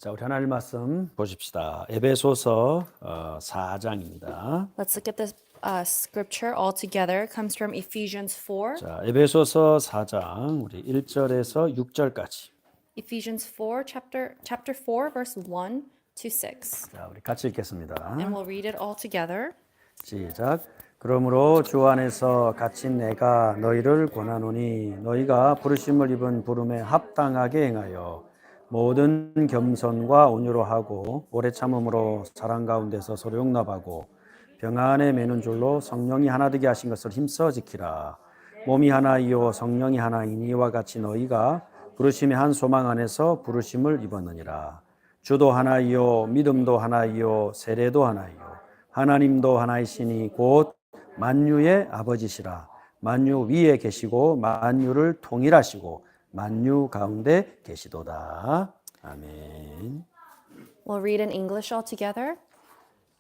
자, 우리 하나님 말씀 보십시다. 에베소서 4장입니다. Let's look at this scripture all together. It comes from Ephesians 4. 자, 에베소서 4장 우리 1절에서 6절까지. Ephesians 4, chapter 4, verse 1 to 6. 자, 우리 같이 읽겠습니다. And we'll read it all together. 시작. 그러므로 주 안에서 갇힌 내가 너희를 권하노니 너희가 부르심을 입은 부름에 합당하게 행하여 모든 겸손과 온유로 하고 오래 참음으로 사랑 가운데서 서로 용납하고 병안에 매는 줄로 성령이 하나 되게 하신 것을 힘써 지키라. 몸이 하나이요 성령이 하나이니 이와 같이 너희가 부르심의 한 소망 안에서 부르심을 입었느니라. 주도 하나이요 믿음도 하나이요 세례도 하나이요 하나님도 하나이시니 곧 만유의 아버지시라. 만유 위에 계시고 만유를 통일하시고 만유 가운데 계시도다. 아멘. We'll read in English all together.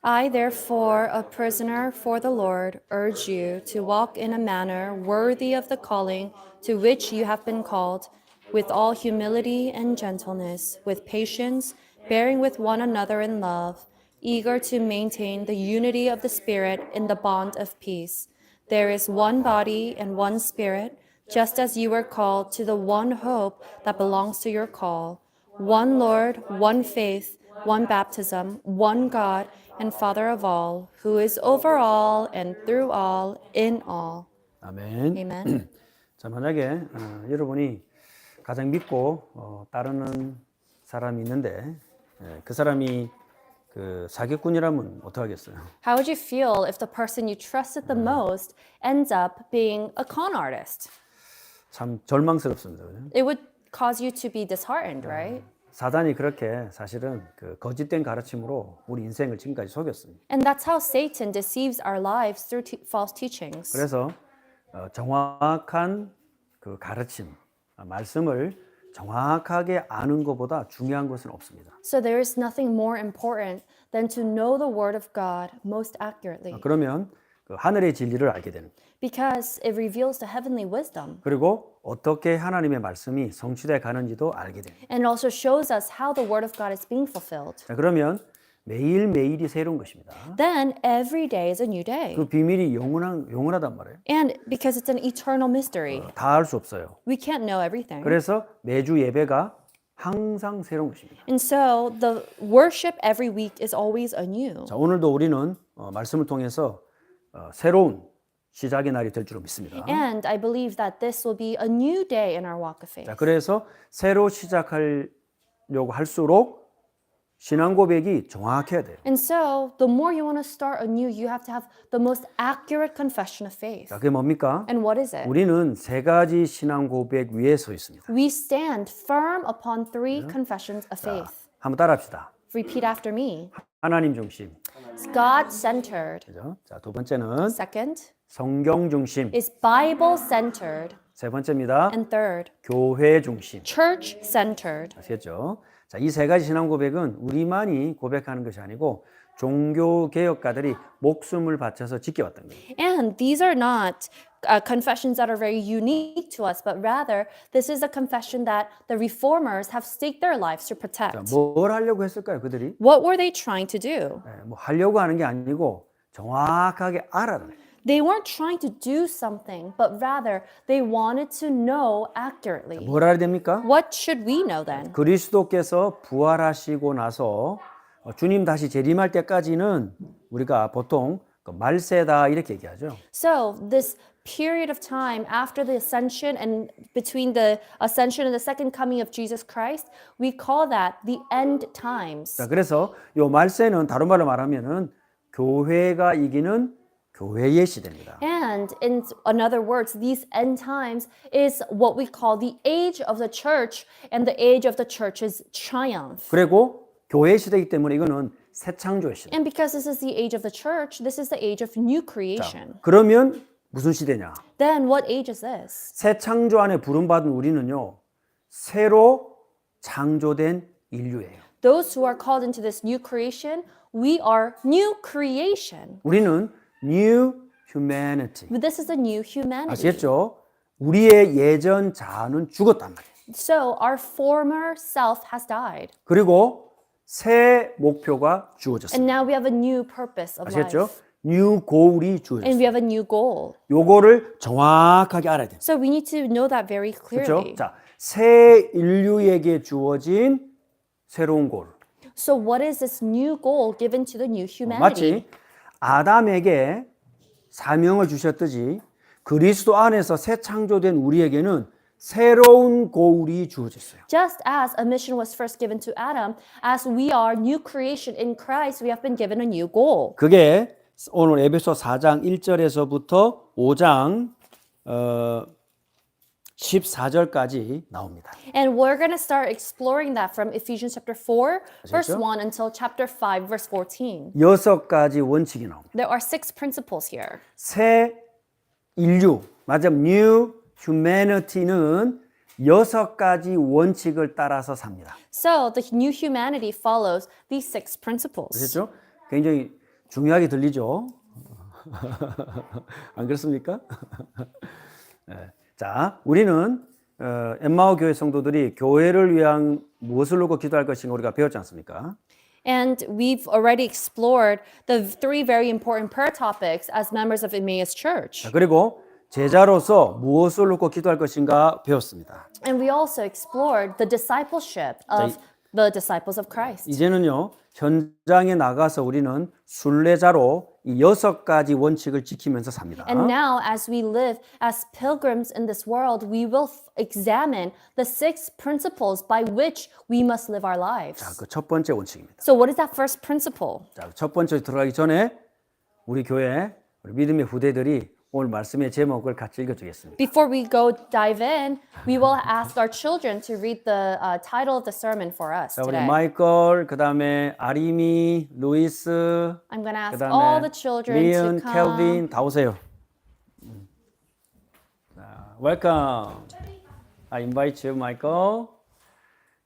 I, therefore, a prisoner for the Lord, urge you to walk in a manner worthy of the calling to which you have been called, with all humility and gentleness, with patience, bearing with one another in love, eager to maintain the unity of the Spirit in the bond of peace. There is one body and one Spirit, just as you were called to the one hope that belongs to your call. One Lord, one faith, one baptism, one God and Father of all, who is over all and through all, in all. 아멘. Amen. 자, 만약에 여러분이 가장 믿고 따르는 사람이 있는데 그 사람이 그 사기꾼이라면 어떡하겠어요? How would you feel if the person you trusted the most ends up being a con artist? 참 절망스럽습니다. 그죠? It would cause you to be disheartened, right? 사단이 그렇게 사실은 그 거짓된 가르침으로 우리 인생을 지금까지 속였습니다. And that's how Satan deceives our lives through false teachings. 그래서 정확한 그 가르침, 말씀을 정확하게 아는 것보다 중요한 것은 없습니다. So there is nothing more important than to know the word of God most accurately. 그러면 그 하늘의 진리를 알게 되는 거예요. Because it reveals the heavenly wisdom. 그리고 어떻게 하나님의 말씀이 성취돼 가는지도 알게 됩니다. And it also shows us how the word of God is being fulfilled. 자, 그러면 매일매일이 새로운 것입니다. Then every day is a new day. 그 비밀이 영원하단 말이에요. And because it's an eternal mystery, 다 알 수 없어요. we can't know everything. 그래서 매주 예배가 항상 새로운 것입니다. And so the worship every week is always anew. 자, 오늘도 우리는 말씀을 통해서 새로운 시작의 날이 될 줄로 믿습니다. And I believe that this will be a new day in our walk of faith. 자, 그래서 새로 시작하려고 할수록 신앙 고백이 정확해야 돼요. And so the more you want to start anew, you have to have the most accurate confession of faith. 자, 그게 뭡니까? And what is it? 우리는 세 가지 신앙 고백 위에 서 있습니다. We stand firm upon three confessions of faith. 한번 따라합시다. Repeat after me. 하나님 중심. It's God-centered. 그죠? 자, 두 번째는 Second 성경 중심. is Bible-centered. 세 번째입니다. And third, 교회 중심. church-centered. 아시겠죠? 자, 이 세 가지 신앙 고백은 우리만이 고백하는 것이 아니고 종교 개혁가들이 목숨을 바쳐서 지켜왔던 거예요. And these are not confessions that are very unique to us, but rather this is a confession that the reformers have staked their lives to 자, protect. 뭘 하려고 했을까요, 그들이? What were they trying to do? 뭐 하려고 하는 게 아니고 정확하게 알아라. They weren't trying to do something, but rather they wanted to know accurately. 뭘 알아야 됩니까? What should we know then? 그리스도께서 부활하시고 나서 주님 다시 재림할 때까지는 우리가 보통 그 말세다 이렇게 얘기하죠. So this period of time after the ascension and between the ascension and the second coming of Jesus Christ, we call that the end times. 자, 그래서 요 말세는 다른 말로 말하면은 교회가 이기는 교회의 시대입니다. And in other words, these end times is what we call the age of the church and the age of the church's triumph. 그리고 교회 시대이기 때문에 이거는 새 창조의 시대. And because this is the age of the church, this is the age of new creation. 그러면 무슨 시대냐? Then what age is this? 새 창조 안에 부름받은 우리는요. 새로 창조된 인류예요. Those who are called into this new creation, we are new creation. 우리는 new humanity. This is a new humanity. 아시겠죠? 우리의 예전 자아는 죽었단 말이에요. So our former self has died. 그리고 새 목표가 주어졌습니다. And now we have a new purpose of 아시겠죠? life. 뉴 고울이 And 주어졌어요. we have a new goal. 요거를 정확하게 알아야 됩니다. So we need to know that very 그렇죠? clearly. 자, 새 인류에게 주어진 새로운 고울. So what is this new goal given to the new humanity? 마치 아담에게 사명을 주셨듯이 그리스도 안에서 새 창조된 우리에게는 새로운 고울이 주어졌어요. Just as a mission was first given to Adam, as we are new creation in Christ, we have been given a new goal. 그게 오늘 에베소 4장 1절에서부터 5장 14절까지 나옵니다. And we're going to start exploring that from Ephesians chapter 4, verse 아시겠죠? 1 until chapter 5, verse 14. 6가지 원칙이 나옵니다. There are 6 principles here. 새 인류, 맞아요. New humanity는 6가지 원칙을 따라서 삽니다. So the new humanity follows these 6 principles. 그렇죠? 굉장히 중요하게 들리죠? 안 그렇습니까? 네. 자, 우리는 엠마오 교회 성도들이 교회를 위한 무엇을 놓고 기도할 것인가 우리가 배웠지 않습니까? And we've already explored the 3 very important prayer topics as members of Emmaus Church. 자, 그리고 제자로서 무엇을 놓고 기도할 것인가 배웠습니다. And we also explored the discipleship of the disciples of Christ. 이제는요, 현장에 나가서 우리는 순례자로 이 6가지 원칙을 지키면서 삽니다. And now, as we live as pilgrims in this world, we will examine the 6 principles by which we must live our lives. 자, 그 첫 번째 원칙입니다. So, what is that first principle? 자, 첫 번째 들어가기 전에 우리 교회 우리 믿음의 후대들이 오늘 말씀의 제목을 같이 읽어주겠습니다. Before we go dive in, we will ask our children to read the title of the sermon for us 자, 우리 today. 마이클, 그 다음에 아리미, 루이스, I'm going to 그 ask all 다음에 the children 리언, to come. 켈빈 다 오세요. 자, welcome. I invite you, 마이클.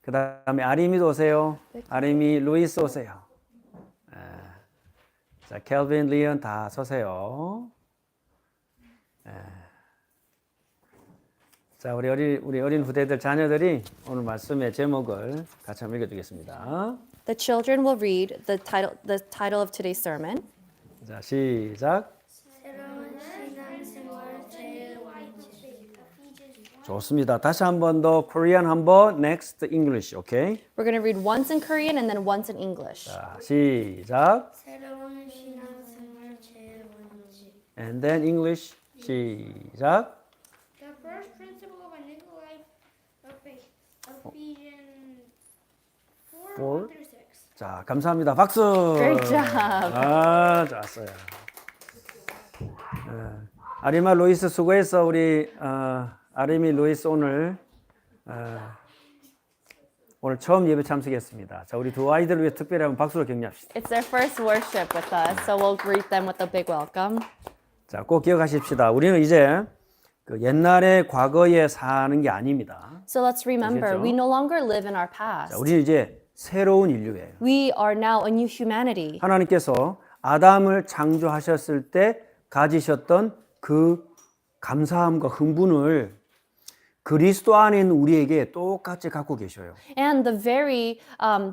그 다음에 아리미도 오세요. 아리미, 루이스 오세요. 자, 켈빈, 리언 다 서세요. 자, 우리 어린 후대들 자녀들이 오늘 말씀의 제목을 같이 한번 읽어주겠습니다. The children will read the title of today's sermon. 자, 시작. 좋습니다. 다시 한 번 더 Korean 한 번, next English, okay? We're going to read once in Korean and then once in English. 자, 시작. 새로운 신앙생활 제원칙. And then English, 시작. The first principle of a new life of faith. Ephesians 4, 1 through 6. 자, 감사합니다. 박수. Great job. 아, 좋았어요. 아리마 루이스 수고했어. 우리 아리미 루이스 오늘 처음 예배 참석했습니다. 자, 우리 두 아이들을 위해 특별히 한번 박수로 격려합시다. It's their first worship with us, so we'll greet them with a big welcome. 자, 꼭 기억하십시다. 우리는 이제 그 옛날의 과거에 사는 게 아닙니다. So let's remember, 아시겠죠? we no longer live in our 자, past. 우리는 이제 새로운 인류예요. We are now a new humanity. 하나님께서 아담을 창조하셨을 때 가지셨던 그 감사함과 흥분을 그리스도 안에 있는 우리에게 똑같이 갖고 계셔요. And the very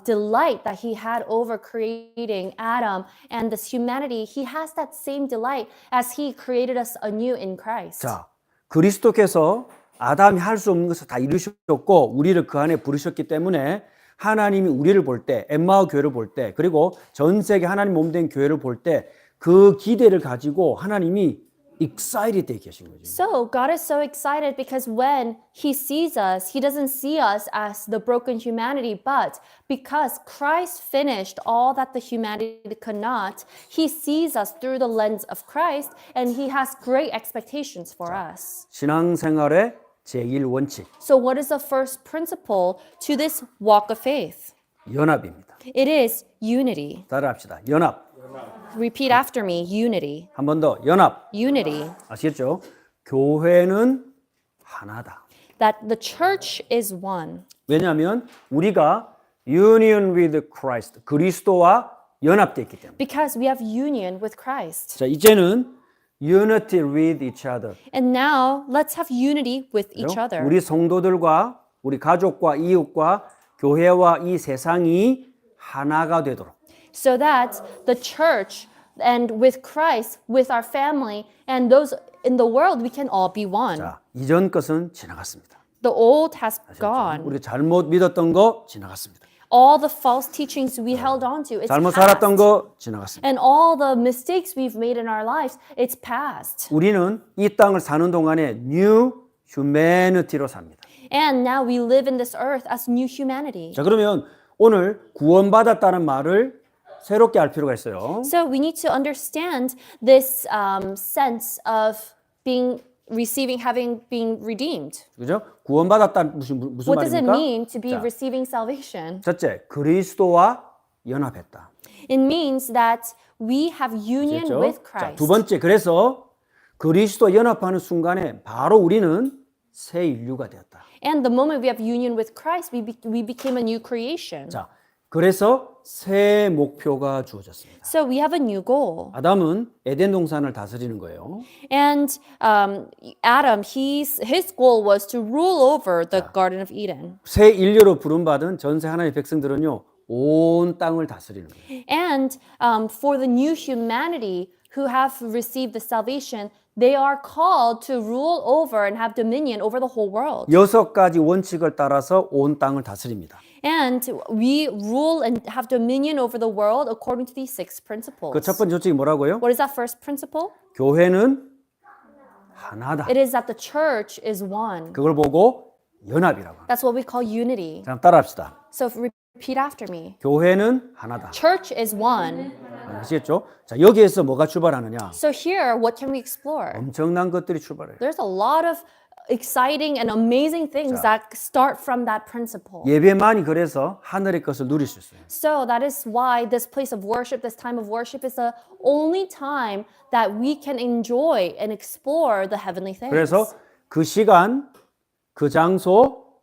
delight that he had over creating Adam and this humanity, he has that same delight as he created us anew in Christ. 자, 그리스도께서 아담이 할 수 없는 것을 다 이루셨고 우리를 그 안에 부르셨기 때문에 하나님이 우리를 볼 때, 엠마오 교회를 볼 때, 그리고 전 세계 하나님 몸된 교회를 볼 때 그 기대를 가지고 하나님이 excited 되어 계신 거죠. So God is so excited because when he sees us, he doesn't see us as the broken humanity, but because Christ finished all that the humanity could not, he sees us through the lens of Christ and he has great expectations for us. 신앙생활의 제1원칙, So what is the first principle to this walk of faith? 연합입니다. It is unity. 따라합시다. 연합. Repeat after me, unity. 한 번 더. 연합. Unity. 아시겠죠? 교회는 하나다. That the church is one. 왜냐하면 우리가 union with Christ, 그리스도와 연합되어 있기 때문에. Because we have union with Christ. 자, 이제는 unity with each other. And now let's have unity with each other. 우리 성도들과 우리 가족과 이웃과 교회와 이 세상이 하나가 되도록 so that the church and with Christ, with our family, and those in the world, we can all be one. 자, 이전 것은 지나갔습니다. The old has gone. 우리가 잘못 믿었던 거 지나갔습니다. All the false teachings we held on to, it's 잘못 past. 살았던 거 지나갔습니다. And all the mistakes we've made in our lives, it's past. 우리는 이 땅을 사는 동안에 new humanity로 삽니다. And now we live in this earth as new humanity. 자, 그러면 오늘 구원받았다는 말을 새롭게 알 필요가 있어요. So we need to understand this sense of having been redeemed. 그죠? 구원받았다는 무슨 What does it 말입니까? mean to be 자, receiving salvation? 첫째, 그리스도와 연합했다. It means that we have union 그렇죠? with 자, Christ. 두 번째, 그래서 그리스도 연합하는 순간에 바로 우리는 새 인류가 되었다. And the moment we have union with Christ, we became a new creation. 자, 그래서 새 목표가 주어졌습니다. So we have a new goal. 아담은 에덴 동산을 다스리는 거예요. And Adam, his goal was to rule over the Garden of Eden. 새 인류로 부름받은 전세 하나님의 백성들은요, 온 땅을 다스리는 거예요. And for the new humanity who have received the salvation, they are called to rule over and have dominion over the whole world. 6가지 원칙을 따라서 온 땅을 다스립니다. And we rule and have dominion over the world according to these 6 principles. 그 첫 번째 원칙이 뭐라고요? What is that first principle? 교회는 하나다. It is that the church is one. 그걸 보고 연합이라고 합니다. That's what we call unity. 자, 따라합시다. So repeat after me. 교회는 하나다. Church is one. 아시겠죠? 자, 여기에서 뭐가 출발하느냐? So here, what can we explore? 엄청난 것들이 출발해요. There's a lot of exciting and amazing things that start from that principle. 예배만이 그래서 하늘의 것을 누릴 수 있어요. So that is why this place of worship, this time of worship is the only time that we can enjoy and explore the heavenly things. 그래서 그 시간, 그 장소,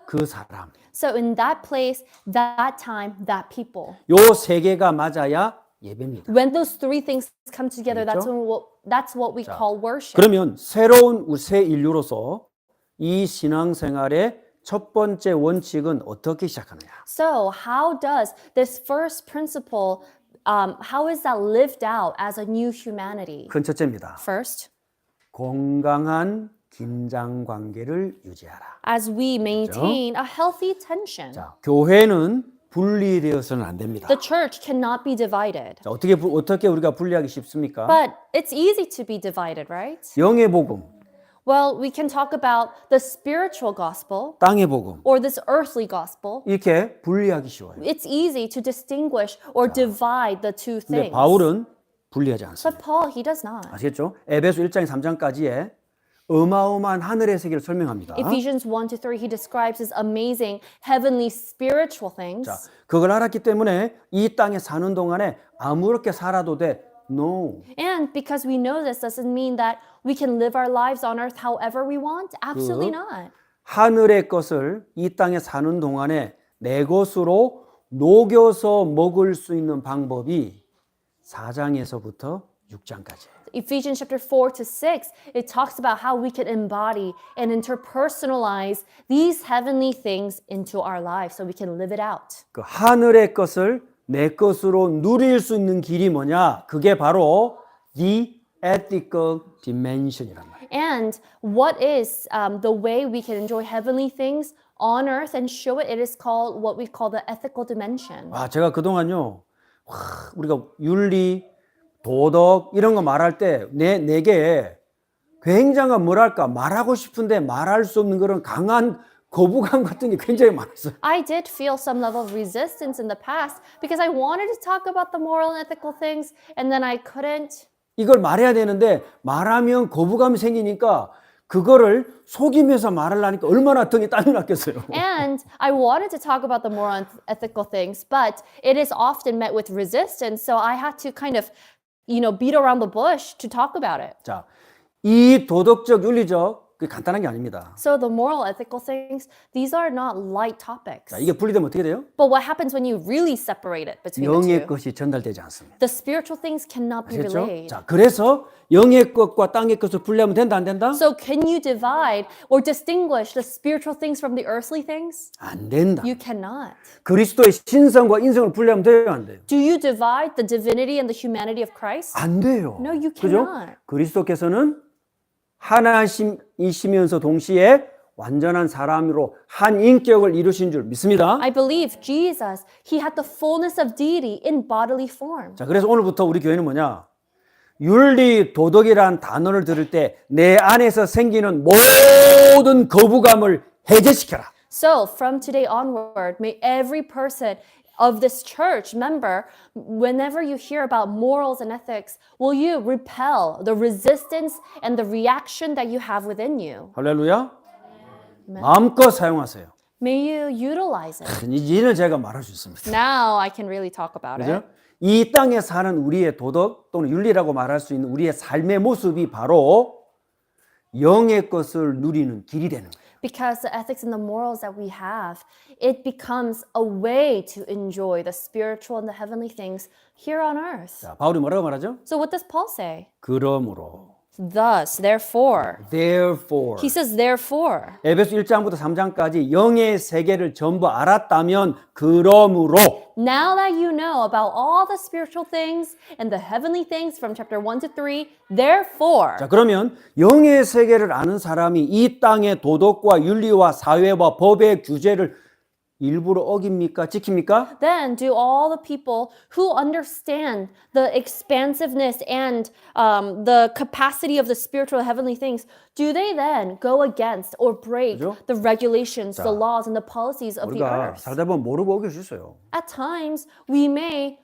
그 사람. So in that place, that time, that people. 요 세 개가 맞아야 예배입니다. When those 3 things come together, 그렇죠? that's what we call worship. 그러면 새로운 새 인류로서 이 신앙생활의 첫 번째 원칙은 어떻게 시작하느냐? So how does this first principle, how is that lived out as a new humanity? 큰 첫째입니다. First, 건강한 긴장 관계를 유지하라. as we maintain a healthy tension. 자, 교회는 분리되어서는 안 됩니다. The church cannot be divided. 자, 어떻게 우리가 분리하기 쉽습니까? But it's easy to be divided, right? 영의 복음, Well, we can talk about the spiritual gospel 땅의 복음 or this earthly gospel. 이렇게 분리하기 쉬워요. It's easy to distinguish or divide the two 근데 things. 바울은 분리하지 않습니다. But Paul, he does not. 아시겠죠? 에베소 1장 3장까지의 어마어마한 하늘의 세계를 설명합니다. Ephesians 1-3, he describes his amazing heavenly spiritual things. 자, 그걸 알았기 때문에 이 땅에 사는 동안에 아무렇게 살아도 돼. No. And because we know this doesn't mean that we can live our lives on earth however we want. Absolutely not. 하늘의 것을 이 땅에 사는 동안에 내 것으로 녹여서 먹을 수 있는 방법이 4장에서부터 6장까지예요. Ephesians chapter 4-6, it talks about how we can embody and interpersonalize these heavenly things into our lives so we can live it out. 그 하늘의 것을 내 것으로 누릴 수 있는 길이 뭐냐? 그게 바로 the ethical dimension이란 말이에요. And what is the way we can enjoy heavenly things on earth and show it? It is called what we call the ethical dimension. 아, 제가 그동안요, 우리가 윤리, 도덕 이런 거 말할 때 내게 굉장한 뭐랄까 말하고 싶은데 말할 수 없는 그런 강한 거부감 같은 게 굉장히 많았어요. I did feel some level of resistance in the past because I wanted to talk about the moral and ethical things and then I couldn't. 이걸 말해야 되는데 말하면 거부감이 생기니까 그거를 속이면서 말을 하니까 얼마나 등에 땀이 났겠어요. And I wanted to talk about the moral and ethical things, but it is often met with resistance, so I had to kind of, beat around the bush to talk about it. 자, 이 도덕적 윤리적 그게 간단한 게 아닙니다. So the moral, ethical things, these are not light topics. 자, 이게 분리되면 어떻게 돼요? But what happens when you really separate it between the 영의 two? 것이 전달되지 않습니다. The spiritual things cannot be 그렇죠? relayed. 자, 그래서 영의 것과 땅의 것을 분리하면 된다 안 된다? So can you divide or distinguish the spiritual things from the earthly things? 안 된다. You cannot. 그리스도의 신성과 인성을 분리하면 돼요, 안 돼요? Do you divide the divinity and the humanity of Christ? 안 돼요. No, you 그죠? cannot. 그리스도께서는 하나님이시면서 동시에 완전한 사람으로 한 인격을 이루신 줄 믿습니다. I believe Jesus, he had the fullness of deity in bodily form. 자, 그래서 오늘부터 우리 교회는 뭐냐? 윤리, 도덕이란 단어를 들을 때 내 안에서 생기는 모든 거부감을 해제시켜라. So from today onward, may every person of this church member, whenever you hear about morals and ethics, will you repel the resistance and the reaction that you have within you? 할렐루야. 마음껏 사용하세요. May you utilize it. 이제는 제가 말할 수 있습니다. Now I can really talk about it. 그죠? 이 땅에 사는 우리의 도덕 또는 윤리라고 말할 수 있는 우리의 삶의 모습이 바로 영의 것을 누리는 길이 되는 거예요. Because the ethics and the morals that we have, it becomes a way to enjoy the spiritual and the heavenly things here on earth. 자, 바울이 뭐라고 말하죠? So what does Paul say? 그러므로, Thus, therefore. therefore. He says, therefore. 에베소 1장부터 3장까지 영의 세계를 전부 알았다면 그러므로 Now that you know about all the spiritual things and the heavenly things from chapter 1 to 3, therefore. 자, 그러면 영의 세계를 아는 사람이 이 땅의 도덕과 윤리와 사회와 법의 규제를 일부러 어깁니까? 지킵니까? Then do all the people who understand the expansiveness and the capacity of the spiritual heavenly things, do they then go against or break 그죠? the regulations, the laws, and the policies of the 우리가 earth? 살다 보면 모르고 어길 수 있어요. At times, we may,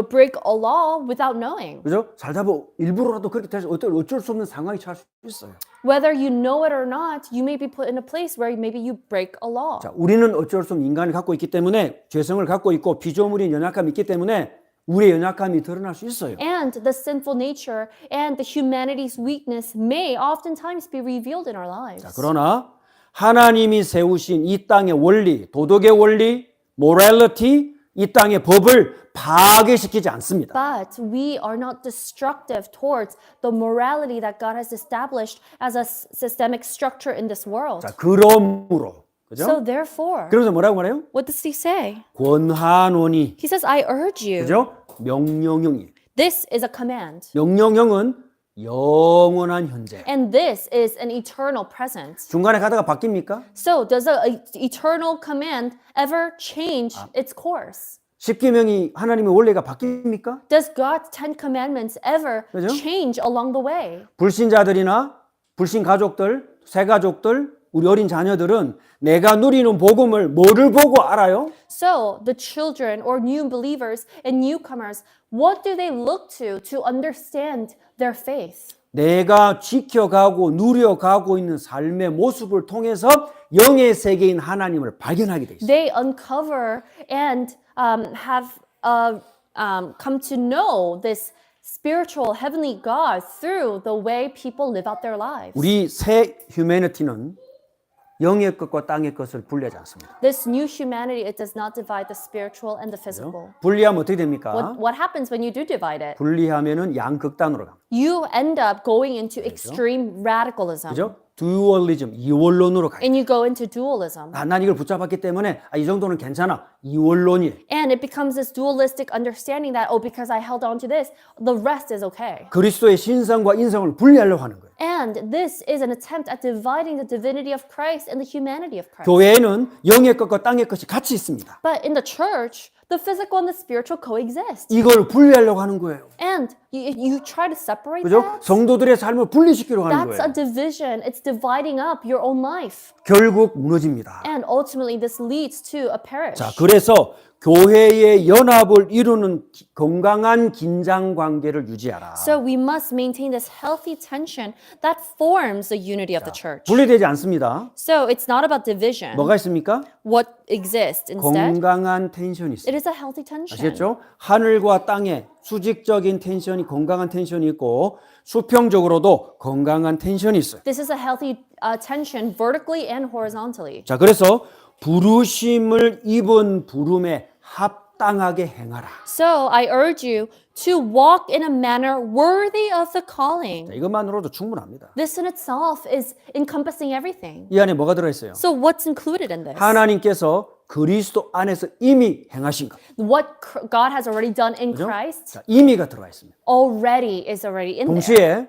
break a law without knowing. 그죠? 살다 보면 일부러라도 그렇게 돼서 어쩔 수 없는 상황이 처할 수 있어요. Whether you know it or not, you may be put in a place where maybe you break a law. 자, 우리는 어쩔 수 없는 인간을 갖고 있기 때문에 죄성을 갖고 있고 피조물인 연약함이 있기 때문에 우리의 연약함이 드러날 수 있어요. And the sinful nature and the humanity's weakness may oftentimes be revealed in our lives. 자, 그러나 하나님이 세우신 이 땅의 원리, 도덕의 원리, morality, 이 땅의 법을 파괴시키지 않습니다. But we are not destructive towards the morality that God has established as a systemic structure in this world. 자, 그러므로 그죠? So therefore, 그러면서 뭐라고 말해요? what does he say? 권하노니 He says, I urge you. 그죠? 명령형이 This is a command. 명령형은 영원한 현재. And this is an eternal present. 중간에 가다가 바뀝니까? So does an eternal command ever change its course? 십계명이 하나님의 원리가 바뀝니까? Does God's 10 commandments ever 그죠? change along the way? 불신자들이나 불신 가족들, 새 가족들, 우리 어린 자녀들은 내가 누리는 복음을 뭐를 보고 알아요? So the children or new believers and newcomers, what do they look to understand their faith? 내가 지켜가고 누려가고 있는 삶의 모습을 통해서 영의 세계인 하나님을 발견하게 돼 있어요. They uncover and have come to know this spiritual heavenly God through the way people live out their lives. 우리 새 휴머니티는 영의 것과 땅의 것을 분리하지 않습니다. This new humanity, it does not divide the spiritual and the physical. 분리하면 어떻게 됩니까? What happens when you do divide it? 분리하면은 양극단으로 갑니다. You end up going into extreme radicalism. 그죠? 듀얼리즘, 이원론으로 가요. And you go into dualism. 난 이걸 붙잡았기 때문에 이 정도는 괜찮아. 이원론이에요. And it becomes this dualistic understanding that, because I held on to this, the rest is okay. 그리스도의 신성과 인성을 분리하려고 하는 거예요. And this is an attempt at dividing the divinity of Christ and the humanity of Christ. 교회에는 영의 것과 땅의 것이 같이 있습니다. But in the church, the physical and the spiritual coexist. 이걸 분리하려고 하는 거예요. And you try to separate 그죠? that. 성도들의 삶을 분리시키려고 하는 That's a 거예요. division. It's dividing up your own life. 결국 무너집니다. And ultimately, this leads to a perish. 자, 그래서 교회의 연합을 이루는 건강한 긴장 관계를 유지하라. So we must maintain this healthy tension that forms the unity of the church. 분리되지 않습니다. So it's not about division. 뭐가 있습니까? What exists instead? 건강한 텐션이 있어요. It is a healthy tension. 아시겠죠? 하늘과 땅에 수직적인 텐션이 건강한 텐션이 있고 수평적으로도 건강한 텐션이 있어요. This is a healthy tension vertically and horizontally. 자, 그래서 부르심을 입은 부름에 합당하게 행하라. So I urge you to walk in a manner worthy of the calling. 자, 이것만으로도 충분합니다. This in itself is encompassing everything. 이 안에 뭐가 들어있어요? So what's included in this? 하나님께서 그리스도 안에서 이미 행하신 것. What God has already done in 그죠? Christ 자, 이미가 들어가 있습니다. already is already in there. 동시에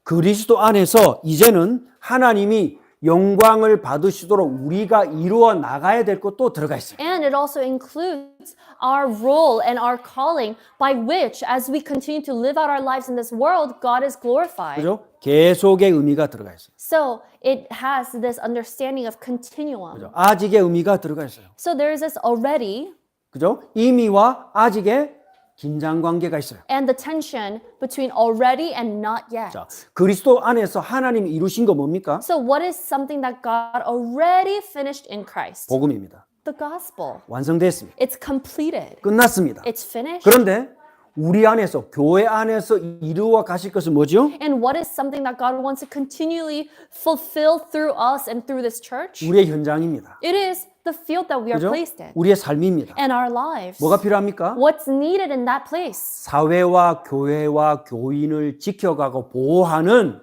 그리스도 안에서 이제는 하나님이 영광을 받으시도록 우리가 이루어 나가야 될 것도 들어가 있어요. And it also includes our role and our calling by which, as we continue to live out our lives in this world, God is glorified. 그죠? 계속의 의미가 들어가 있어요. So it has this understanding of continuum. 그죠? 아직의 의미가 들어가 있어요. So there is this already 그죠? 이미와 아직의 긴장 관계가 있어요. and the tension between already and not yet. 자, 그리스도 안에서 하나님이 이루신 거 뭡니까? So what is something that God already finished in Christ? 복음입니다. The gospel. 완성됐습니다. It's completed. 끝났습니다. It's finished. 그런데 우리 안에서 교회 안에서 이루어 가실 것은 뭐죠? And what is something that God wants to continually fulfill through us and through this church? 우리의 현장입니다. It is the field that we are 그죠? placed in 우리의 삶입니다. and our lives. 뭐가 필요합니까? What's needed in that place? 사회와 교회와 교인을 지켜가고 보호하는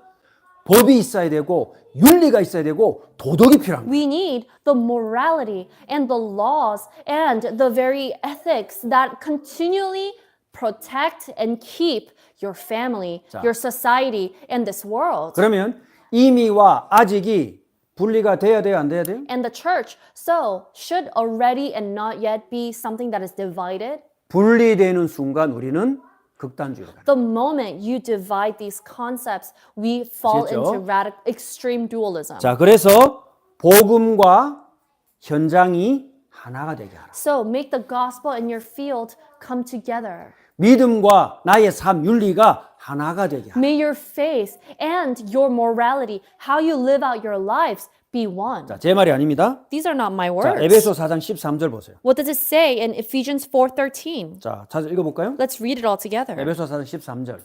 법이 있어야 되고 윤리가 있어야 되고 도덕이 필요합니다. We need the morality and the laws and the very ethics that continually protect and keep your family, your society, and this world. 그러면 이미와 아직이 분리가 돼야 돼요, 안 돼야 돼요? And the church, so should already and not yet be something that is divided? 분리되는 순간 우리는 극단주의로 가요. The moment you divide these concepts, we fall 아시겠죠? into extreme dualism. 자, 그래서 복음과 현장이 하나가 되게 하라. So make the gospel and your field come together. 믿음과 나의 삶 윤리가 하나가 되게 하라. May your faith and your morality, how you live out your lives, be one. 자, 제 말이 아닙니다. These are not my 자, words. 에베소 4장 13절 보세요. What does it say in Ephesians 4:13? 자, 다시 읽어볼까요? Let's read it all together. 에베소 4장 13절.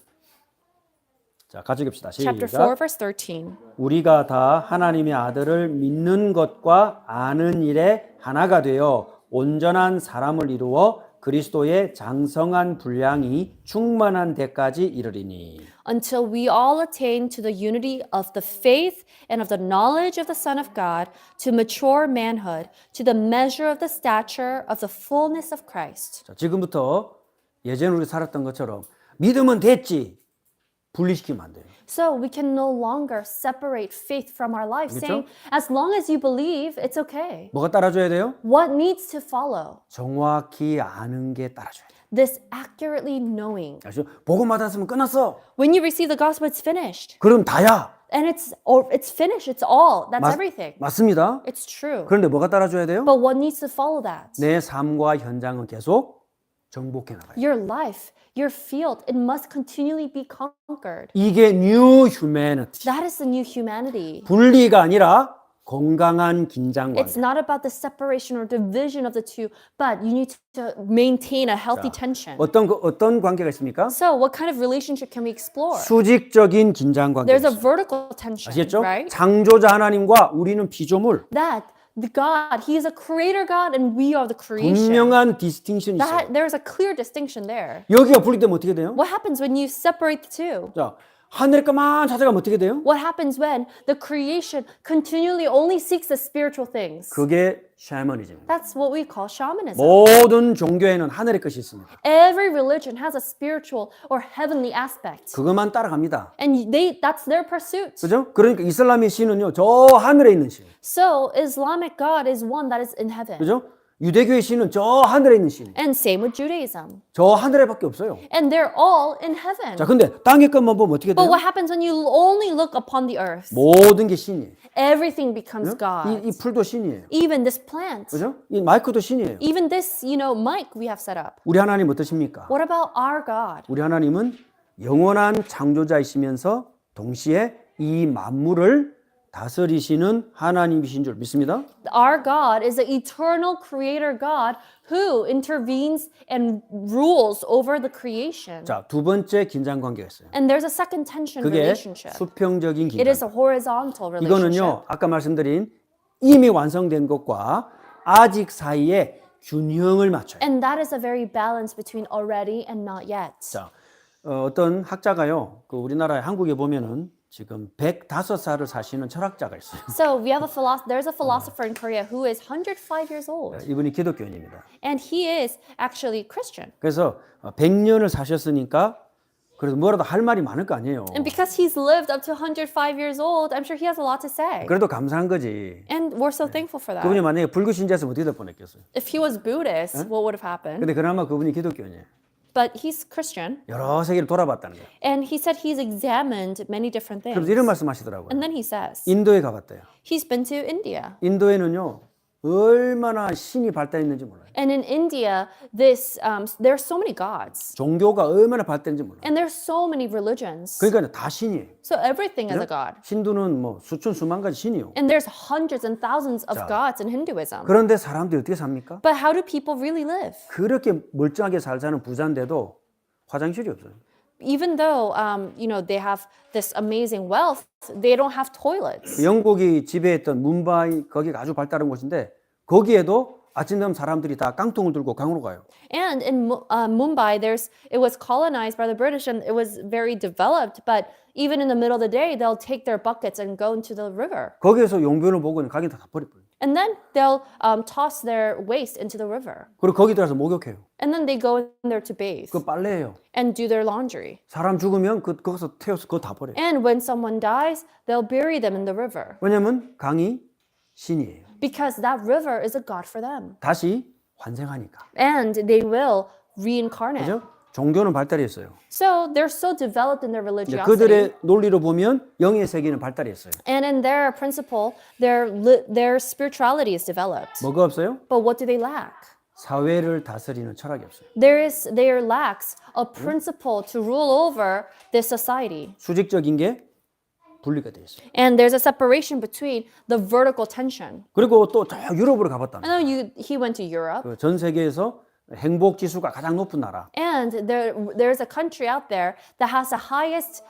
자, 같이 읽읍시다. Chapter 4, 시작. verse 13. 우리가 다 하나님의 아들을 믿는 것과 아는 일에 하나가 되어 온전한 사람을 이루어 그리스도의 장성한 분량이 충만한 데까지 이르리니. Until we all attain to the unity of the faith and of the knowledge of the Son of God, to mature manhood, to the measure of the stature of the fullness of Christ. 자, 지금부터 예전에 우리 살았던 것처럼 믿으면 됐지 분리시키면 안 돼요. So we can no longer separate faith from our life, 그렇죠? saying, as long as you believe, it's okay. 뭐가 따라줘야 돼요? What needs to follow? 정확히 아는 게 따라줘야 돼요. This accurately knowing. 아시죠? 복음 받았으면 끝났어. When you receive the gospel, it's finished. 그럼 다야. And it's finished. It's all. That's everything. 맞습니다. It's true. 그런데 뭐가 따라줘야 돼요? But what needs to follow that? 내 삶과 현장은 계속 정복해 나가요. Your life, your field, it must continually be conquered. 이게 new humanity. That is the new humanity. 분리가 아니라 건강한 긴장 It's 관계. not about the separation or division of the two, but you need to maintain a healthy tension. 어떤 관계가 있습니까? So, what kind of relationship can we explore? 수직적인 긴장 관계. There's a vertical tension, 아시겠죠? right? 창조자 하나님과 우리는 피조물. That the God, He is a creator God and we are the creation. 분명한 디스팅션이 있어요. That there's a clear distinction there. 여기가 분리되면 어떻게 돼요? What happens when you separate the two? 자, 하늘의 것만 찾아가면 어떻게 돼요? What happens when the creation continually only seeks the spiritual things? 그게 샤머니즘입니다. That's what we call shamanism. 모든 종교에는 하늘의 것이 있습니다. Every religion has a spiritual or heavenly aspect. 그것만 따라갑니다. And that's their pursuit. 그죠? 그러니까 이슬람의 신은요, 저 하늘에 있는 신. So Islamic God is one that is in heaven. 그죠? 유대교의 신은 저 하늘에 있는 신이에요. And same with Judaism. 저 하늘에밖에 없어요. And they're all in heaven. 자, 근데 땅의 것만 보면 어떻게 But 돼요? what happens when you only look upon the earth? 모든 게 신이에요. Everything becomes 이 God. 풀도 신이에요. Even this plant. 그죠? 이 마이크도 신이에요. Even this, mic we have set up. 우리 하나님 어떠십니까? What about our God? 우리 하나님은 영원한 창조자이시면서 동시에 이 만물을 다스리시는 하나님이신 줄 믿습니다. Our God is the eternal creator God who intervenes and rules over the creation. 자, 두 번째 긴장 관계가 있어요. And there's a second tension 그게 relationship. 수평적인 It is 긴장. a horizontal relationship. 이거는요, 아까 말씀드린 이미 완성된 것과 아직 사이에 균형을 맞춰요. And that is a very balance between already and not yet. 자, 어떤 학자가요, 그 우리나라의 한국에 보면은 지금 105살을 사시는 철학자가 있어요. So we have there's a philosopher in Korea who is 105 years old. 이분이 기독교인입니다. And he is actually Christian. 그래서 100년을 사셨으니까 그래도 뭐라도 할 말이 많을 거 아니에요. And because he's lived up to 105 years old, I'm sure he has a lot to say. 그래도 감사한 거지. And we're so thankful for that. 그분이 만약에 불교 신자였으면 어떻게 될 뻔했겠어요. If he was Buddhist, what would have happened? 근데 그나마 그분이 기독교인이에요. But he's Christian. 여러 세계를 돌아봤다는 거예요. And he said he's examined many different things. 그래서 이런 말씀하시더라고요. And then he says 인도에 가봤대요. he's been to India. 인도에는요 얼마나 신이 발달했는지 몰라요. And in India, there's so many gods. 종교가 얼마나 발달했는지 몰라요. And there's so many religions. 그러니까 다 신이에요. So everything is a god. 힌두는 뭐 수천 수만 가지 신이요. And there's hundreds and thousands of gods in Hinduism. 그런데 사람들이 어떻게 삽니까? But how do people really live? 그렇게 멀쩡하게 잘 사는 부자인데도 화장실이 없어요. Even though, they have this amazing wealth, they don't have toilets. 영국이 지배했던 뭄바이 거기가 아주 발달한 곳인데 거기에도 아침 되면 사람들이 다 깡통을 들고 강으로 가요. And in Mumbai, it was colonized by the British and it was very developed. But even in the middle of the day, they'll take their buckets and go into the river. 거기에서 용변을 보고 가게 다 버려버려요. And then they'll toss their waste into the river. 그리고 거기 들어가서 목욕해요. And then they go in there to bathe 그 빨래예요. and do their laundry. 사람 죽으면 거기서 태워서 그거 다 버려요. And when someone dies, they'll bury them in the river 왜냐면 강이 신이에요. because that river is a god for them. 다시 환생하니까. And they will reincarnate. 그죠? 종교는 발달했어요. So they're so developed in their 이제 religiosity. 그들의 논리로 보면 영의 세계는 발달했어요. And in their principle, their spirituality is developed. 뭐가 없어요? But what do they lack? 사회를 다스리는 철학이 없어요. There lacks a principle to rule over this society. 수직적인 게 분리가 돼 있어요. And there's a separation between the vertical tension. 그리고 또 저 유럽으로 가봤다. I know he went to Europe. 전 세계에서 행복 지수가 가장 높은 나라. And there's a country out there that has the highest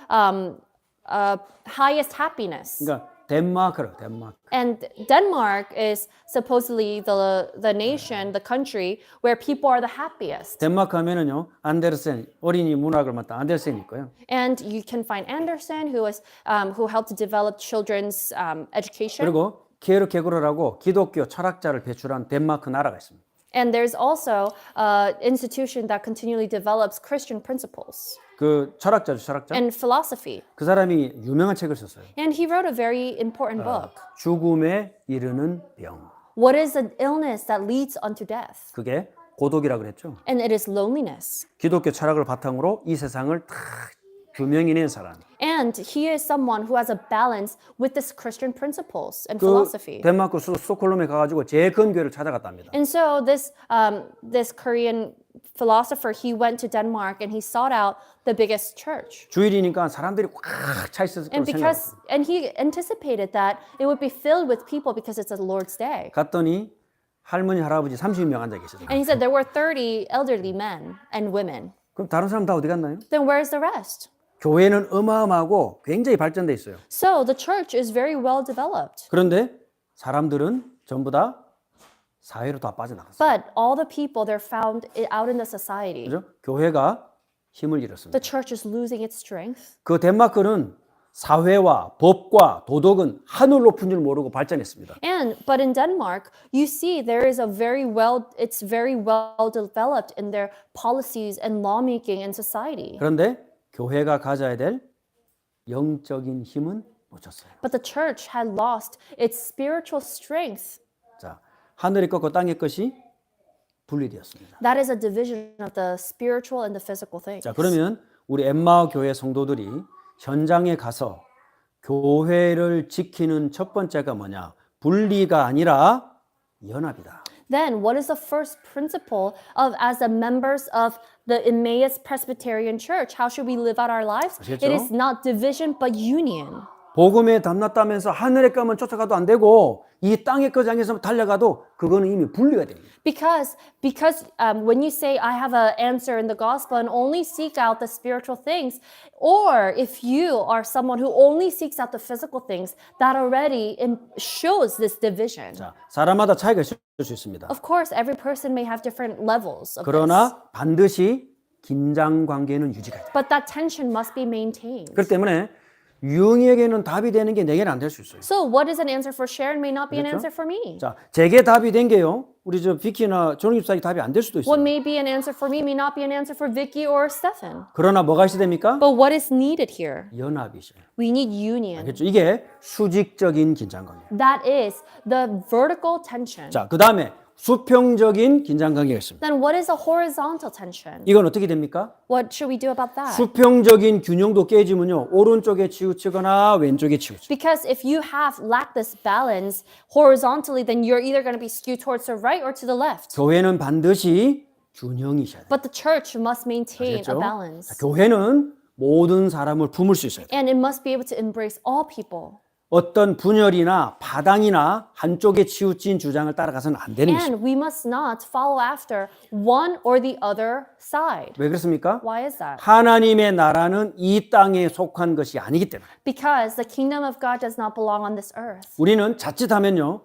happiness. 그러니까 덴마크로 덴마크. And Denmark is supposedly the nation, the country where people are the happiest. 덴마크 하면은요 안데르센 어린이 문학을 맡은 안데르센이 있고요. And you can find Andersen, who helped to develop children's education. 그리고 키에르케고르라고 기독교 철학자를 배출한 덴마크 나라가 있습니다. And there's also an institution that continually develops Christian principles 그 철학자죠, 철학자. and philosophy. 그 사람이 유명한 책을 썼어요. And he wrote a very important book. 죽음에 이르는 병. What is an illness that leads unto death? 그게 고독이라고 그랬죠. And it is loneliness. 기독교 철학을 바탕으로 이 세상을 다 규명해낸 사람. And he is someone who has a balance with this Christian principles and 그 philosophy. 덴마크 스톡홀름에 가가지고 재건교를 찾아갔답니다. And so this Korean philosopher, he went to Denmark and he sought out the biggest church. 주일이니까 사람들이 꽉 차 있을 거라고 And he anticipated that it would be filled with people because it's the Lord's day. 갔더니 할머니 할아버지 30명 앉아 계시더라고요. And he said there were 30 elderly men and women. 그럼 다른 사람 다 어디 갔나요? Then where's the rest? 교회는 어마어마하고 굉장히 발전돼 있어요. So the church is very well developed. 그런데 사람들은 전부 다 사회로 다 빠져나갔어요. But all the people, they're found out in the society. 그죠? 교회가 힘을 잃었습니다. The church is losing its strength. 그 덴마크는 사회와 법과 도덕은 하늘 높은 줄 모르고 발전했습니다. But in Denmark, you see it's very well developed in their policies and lawmaking and society. 그런데 교회가 가져야 될 영적인 힘은 놓쳤어요. But the church had lost its spiritual strength. 자, 하늘의 것과 땅의 것이 분리되었습니다. That is a division of the spiritual and the physical things. 자, 그러면 우리 엠마오 교회 성도들이 현장에 가서 교회를 지키는 첫 번째가 뭐냐? 분리가 아니라 연합이다. Then, what is the first principle of as the members of the Emmaus Presbyterian Church? How should we live out our lives? 아시겠죠? It is not division, but union. 복음에 담났다면서 하늘의 것만 쫓아가도 안 되고 이 땅의 것 향해서 달려가도 그거는 이미 분리가 됩니다. Because when you say I have an answer in the gospel and only seek out the spiritual things, or if you are someone who only seeks out the physical things, that already shows this division. 자, 사람마다 차이가 있을 수 있습니다. Of course, every person may have different levels of this, 그러나 반드시 긴장 관계는 유지가 돼요. but that tension must be maintained. 그렇기 때문에 유영이에게는 답이 되는 게 내게는 안 될 수 있어요. So, what is an answer for Sharon may not be an 그렇죠? answer for me. 자, 제게 답이 된 게요. 우리 저 비키나 조롱집사에게 답이 안 될 수도 What 있어요. may be an answer for me may not be an answer for Vicky or Stefan. 그러나 뭐가 있어야 됩니까? But what is needed here? 연합이셔요. We need union. 알겠죠? 이게 수직적인 긴장 관계. That is the vertical tension. 자, 그다음에 수평적인 긴장 관계가 있습니다. Then what is a horizontal tension? 이건 어떻게 됩니까? What should we do about that? 수평적인 균형도 깨지면요. 오른쪽에 치우치거나 왼쪽에 치우치. Because if you have lack this balance horizontally, then you're either going to be skewed towards the right or to the left. 교회는 반드시 균형이셔야 돼요. But the church must maintain a 알겠죠? 자, balance. 교회는 모든 사람을 품을 수 있어야 돼요. And it must be able to embrace all people. 어떤 분열이나 파당이나 한쪽에 치우친 주장을 따라가서는 안 되는 것입니다. And we must not follow after one or the other side. 왜 그렇습니까? Why is that? 하나님의 나라는 이 땅에 속한 것이 아니기 때문에 Because the kingdom of God does not belong on this earth. 우리는 자칫하면요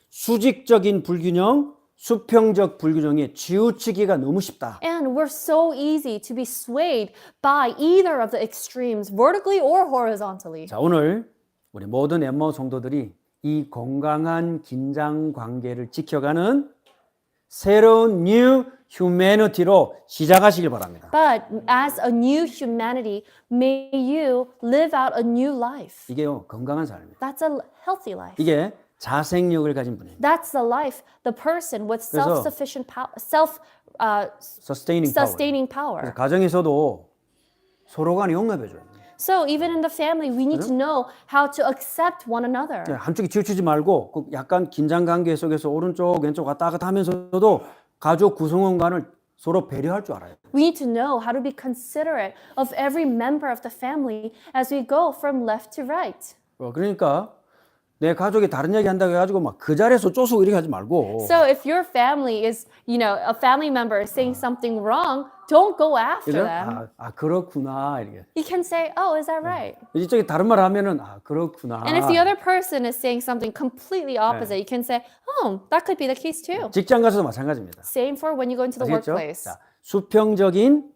수직적인 불균형, 수평적 불균형에 치우치기가 너무 쉽다. And we're so easy to be swayed by either of the extremes, vertically or horizontally. 자, 오늘 우리 모든 엠마오 성도들이 이 건강한 긴장 관계를 지켜가는 새로운 뉴 휴머니티로 시작하시길 바랍니다. But as a new humanity, may you live out a new life. 이게요 건강한 삶입니다. That's a healthy life. 이게 자생력을 가진 분입니다. That's the life, the person with 그래서 self-sufficient power, Sustaining power. self-sustaining power. 가정에서도 서로 간에 용납해줘요. So even in the family, we need to know how to accept one another. 한쪽이 치우치지 말고 그 약간 긴장 관계 속에서 오른쪽 왼쪽 왔다 갔다 하면서도 가족 구성원 간을 서로 배려할 줄 알아요. We need to know how to be considerate of every member of the family as we go from left to right. 그러니까 내 가족이 다른 얘기 한다고 해가지고 막 그 자리에서 쪼수고 이렇게 하지 말고 So if your family is, a family member is saying something wrong, don't go after 그죠? them. 그렇구나 이렇게 You can say, oh, is that right? 이쪽이 다른 말 하면은 그렇구나. And if the other person is saying something completely opposite, you can say, oh, that could be the case too. 직장 가서도 마찬가지입니다. Same for when you go into the 아시겠죠? workplace. 자, 수평적인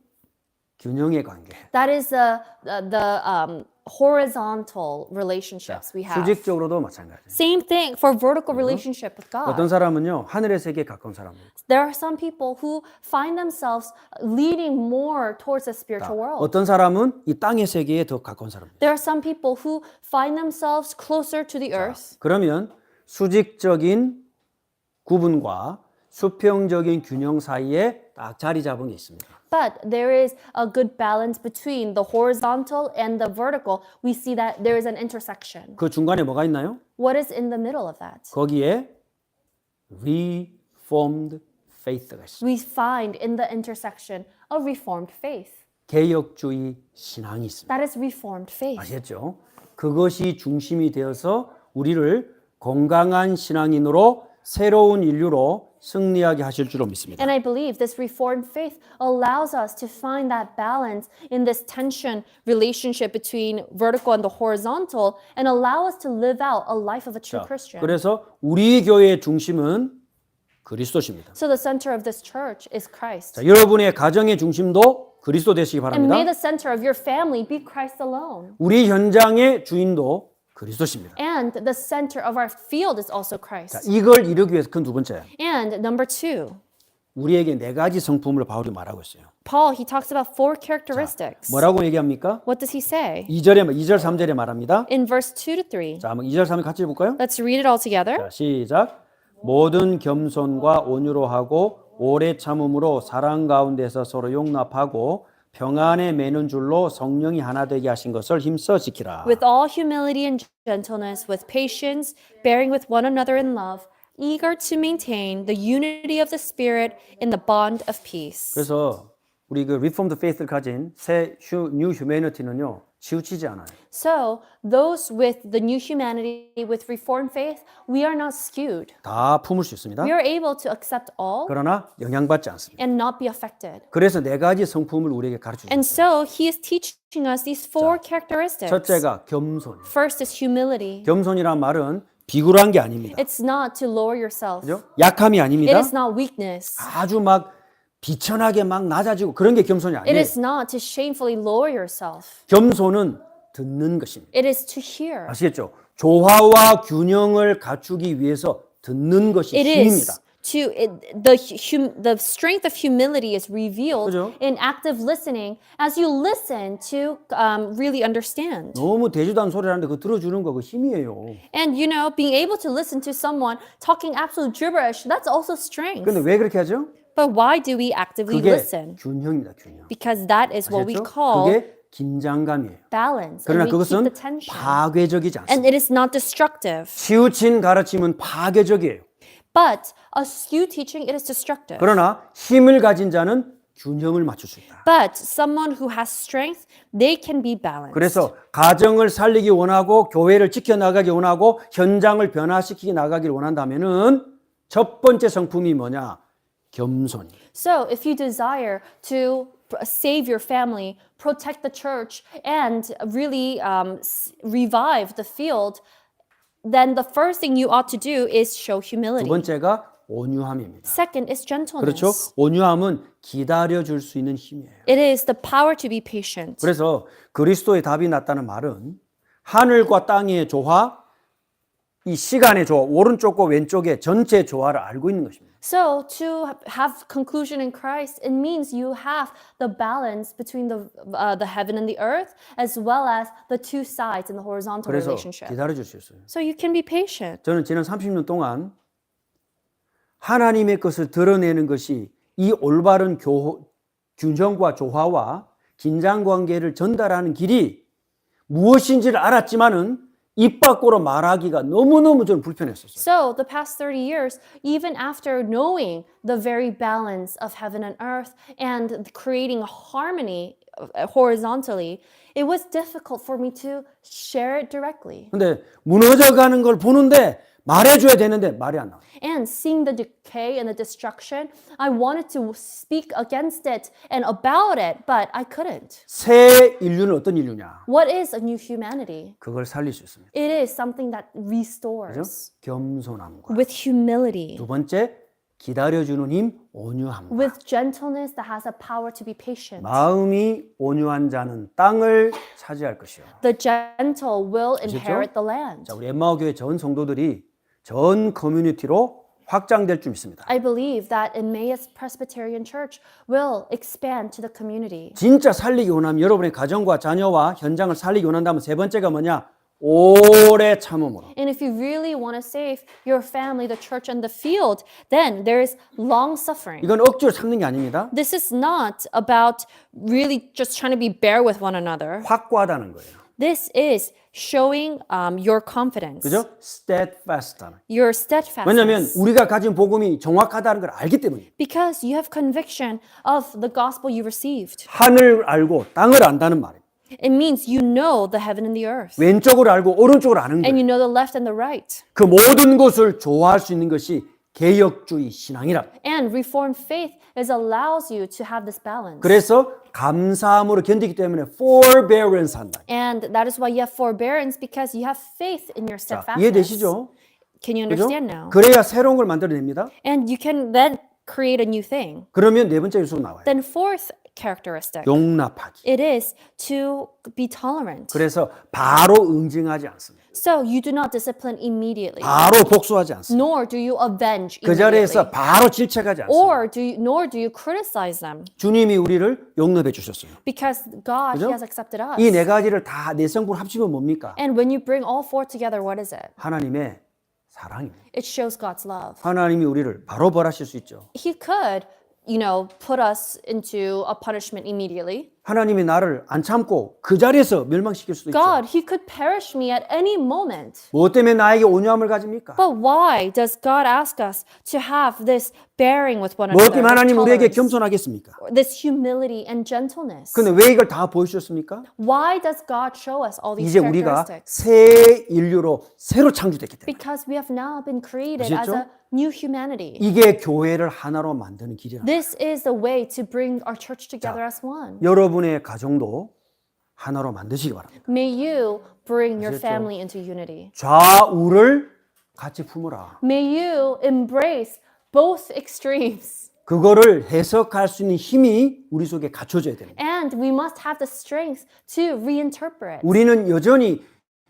균형의 관계. That is the horizontal relationships we have. 수직적으로도 마찬가지. Same thing for vertical relationship with God. 어떤 사람은요 하늘의 세계에 가까운 사람입니다. There are some people who find themselves leading more towards the spiritual world. 어떤 사람은 이 땅의 세계에 더 가까운 사람입니다. There are some people who find themselves closer to the earth. 그러면 수직적인 구분과 수평적인 균형 사이에 딱 자리 잡은 게 있습니다. But there is a good balance between the horizontal and the vertical. We see that there is an intersection. 그 중간에 뭐가 있나요? What is in the middle of that? 거기에 Reformed Faith가 있습니다. We find in the intersection a reformed faith. 개혁주의 신앙이 있습니다. That is reformed faith. 아시겠죠? 그것이 중심이 되어서 우리를 건강한 신앙인으로 새로운 인류로 승리하게 하실 줄로 믿습니다. And I believe this reformed faith allows us to find that balance in this tension relationship between vertical and the horizontal and allow us to live out a life of a true Christian. 그래서 우리 교회의 중심은 그리스도십니다. So the center of this church is Christ. 자, 여러분의 가정의 중심도 그리스도 되시기 And may 바랍니다. the center of your family be Christ alone. 우리 현장의 주인도 그리스도십니다. And the center of our field is also 자, Christ. 이걸 이루기 위해서 큰 두 번째, And number two, 우리에게 네 가지 성품을 바울이 말하고 있어요. Paul, he talks about four characteristics. 뭐라고 얘기합니까? What does he say? 2절, 3절에 말합니다. In verse 2 to 3. 자, 한번 2절, 3절 같이 해볼까요? Let's read it all together. 자, 시작. 모든 겸손과 온유로 하고 오래 참음으로 사랑 가운데서 서로 용납하고 평안에 매는 줄로 성령이 하나 되게 하신 것을 힘써 지키라. With all humility and gentleness, with patience, bearing with one another in love, eager to maintain the unity of the Spirit in the bond of peace. 그래서 우리 그 리폼드 페이스를 가진 새 뉴 휴메니티는요. 치우치지 않아요. So, those with the new humanity, with Reformed faith, we are not skewed. 다 품을 수 있습니다. We are able to accept all 그러나 영향받지 않습니다. and not be affected. 그래서 네 가지 성품을 우리에게 가르쳐 And 주셨어요. so, he is teaching us these four characteristics. 첫째가 겸손. First is humility. 겸손이란 말은 비굴한 게 아닙니다. It's not to lower yourself. 그죠? 약함이 It 아닙니다. is not weakness. 아주 막 비천하게 막 낮아지고 그런 게 겸손이 It 아니에요. is not to shamefully lower yourself. 겸손은 듣는 것입니다. It is to hear. 아시겠죠? 조화와 균형을 갖추기 위해서 듣는 것이 It 힘입니다. is the strength of humility is revealed 그죠? in active listening as you listen to really understand. 너무 대주도 않은 소리 하는데 그거 들어주는 거 그 힘이에요. And you know, being able to listen to someone talking absolute gibberish, that's also strength. 근데 왜 그렇게 하죠? But why do we actively 그게 listen? 균형입니다. 균형. Because that is what we 아시겠죠? call 그게 긴장감이에요. balance. 그러나 And we keep 그것은 the tension. 파괴적이지 And 않습니다. it is not destructive. 치우친 가르침은 파괴적이에요. But a skew teaching, it is destructive. 그러나 힘을 가진 자는 균형을 맞출 수 있다. But someone who has strength, they can be balanced. 그래서 가정을 살리기 원하고 교회를 지켜나가기 원하고 현장을 변화시키기 나가기를 원한다면은 첫 번째 성품이 뭐냐? 겸손. So if you desire to save your family, protect the church, and really revive the field, then the first thing you ought to do is show 두 humility. 번째가 온유함입니다. Second is gentleness. 그렇죠? 온유함은 기다려 줄 수 있는 힘이에요. It is the power to be patient. 그래서 그리스도의 답이 났다는 말은 하늘과 땅의 조화, 이 시간의 조화, 오른쪽과 왼쪽의 전체 조화를 알고 있는 것입니다. So to have conclusion in Christ, it means you have the balance between the heaven and the earth, as well as the two sides in the horizontal 그래서 relationship. 기다려 줄 수 있어요. So you can be patient. 저는 지난 30년 동안 하나님의 것을 드러내는 것이 이 올바른 균형과 조화와 긴장 관계를 전달하는 길이 무엇인지를 알았지만은 입 밖으로 말하기가 너무너무 저는 불편했었어요. So the past 30 years, even after knowing the very balance of heaven and earth and creating a harmony horizontally, it was difficult for me to share it directly. 근데 무너져 가는 걸 보는데 말해줘야 되는데 말이 안 나와요. And seeing the decay and the destruction, I wanted to speak against it and about it, but I couldn't. 새 인류는 어떤 인류냐? What is a new humanity? 그걸 살릴 수 있습니다. It is something that 그죠? restores 겸손함과 with humility, 두 번째 기다려주는 힘 온유함과 with gentleness that has a power to be patient. 마음이 온유한 자는 땅을 차지할 것이요. The gentle will inherit the land. 자, 우리 엠마오 교회 전 성도들이 전 커뮤니티로 확장될 줄 믿습니다. I believe that Emmaus Presbyterian Church will expand to the community. 진짜 살리기 원하면 여러분의 가정과 자녀와 현장을 살리기 원한다면 세 번째가 뭐냐? 오래 참음으로. And if you really want to save your family, the church, and the field, then there is long suffering. 이건 억지로 참는 게 아닙니다. This is not about really just trying to be bare with one another. 확고하다는 거예요. This is showing your confidence, 그죠? steadfast하는. your 왜냐하면 steadfastness. 우리가 가진 복음이 정확하다는 걸 알기 때문이에요. Because you have conviction of the gospel you received. 하늘 알고 땅을 안다는 말이에요. It means you know the heaven and the earth. 왼쪽을 알고 오른쪽을 아는 And 거예요. you know the left and the right. 그 모든 것을 조화할 수 있는 것이 개혁주의 신앙이라. And Reformed faith allows you to have this balance. 그래서 감사함으로 견디기 때문에 forbearance 한다. And that is why you have forbearance, because you have faith in your 자, steadfastness. 이해되시죠? Can you 그죠? understand now? 그래야 새로운 걸 만들어냅니다. And you can then create a new thing. 그러면 네 번째 요소가 나와요. Then fourth characteristic, 용납하기. it is to be tolerant. 그래서 바로 응징하지 않습니다. So you do not discipline immediately, 바로 복수하지 않습니다. nor do you avenge 그 자리에서 immediately, 바로 질책하지 않습니다. nor do you criticize them, 주님이 우리를 용납해 주셨어요. because God, 그죠? He has accepted us. 이 네 가지를 다 내 성분 합치면 뭡니까? And when you bring all four together, what is it? 하나님의 사랑입니다. It shows God's love. 하나님이 우리를 바로 벌하실 수 있죠. He could, put us into a punishment immediately. 하나님이 나를 안 참고 그 자리에서 멸망시킬 수도 있죠. God, He could perish me at any moment. 무엇 때문에 나에게 온유함을 가집니까? But why does God ask us to have this bearing with one 무엇 another, 때문에 하나님 우리에게 this tolerance, 겸손하겠습니까? this humility and gentleness? 근데 왜 이걸 다 보여주셨습니까? Why does God show us all these 이제 우리가 characteristics? 새 인류로 새로 창조됐기 때문에 Because we have now been created as 아시겠죠? a new humanity. 이게 교회를 하나로 만드는 길이라. This is the way to bring our church together as one. 여러분의 가정도 하나로 만드시기 바랍니다. May you bring your 아시겠죠? family into unity. 좌우를 같이 품어라. May you embrace both extremes. 그거를 해석할 수 있는 힘이 우리 속에 갖춰져야 됩니다. And we must have the strength to reinterpret. 우리는 여전히